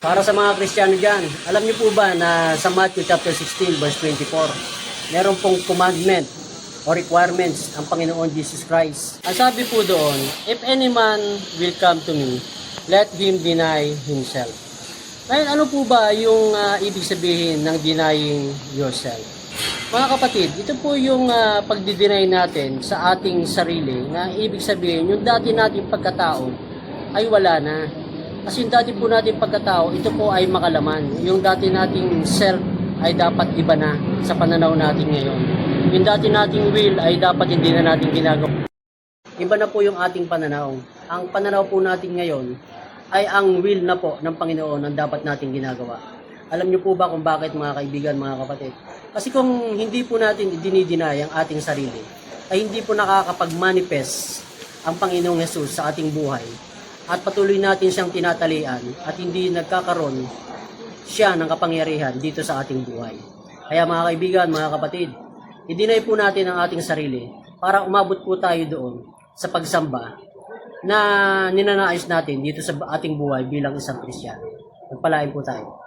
Para sa mga Kristiyano dyan, alam niyo po ba na sa Matthew chapter 16 verse 24, meron pong commandment o requirements ang Panginoon Jesus Christ. Ang sabi po doon, if any man will come to me, let him deny himself. Ngayon, ano po ba yung ibig sabihin ng denying yourself? Mga kapatid, ito po yung pagdi-deny natin sa ating sarili na ibig sabihin, yung dati nating pagkatao ay wala na. Kasi yung dati po nating pagkatao, ito po ay makalaman. Yung dati nating self ay dapat iba na sa pananaw natin ngayon. Yung dati nating will ay dapat hindi na natin ginagawa. Iba na po yung ating pananaw. Ang pananaw po natin ngayon ay ang will na po ng Panginoon ang dapat natin ginagawa. Alam niyo po ba kung bakit, mga kaibigan, mga kapatid? Kasi kung hindi po natin dinideny ang ating sarili, ay hindi po nakakapag-manifest ang Panginoong Jesus sa ating buhay at patuloy natin siyang tinatalian at hindi nagkakaroon siya ng kapangyarihan dito sa ating buhay. Kaya mga kaibigan, mga kapatid, i-deny po natin ang ating sarili para umabot po tayo doon sa pagsamba na ninanais natin dito sa ating buhay bilang isang Kristiyano. Magpalain po tayo.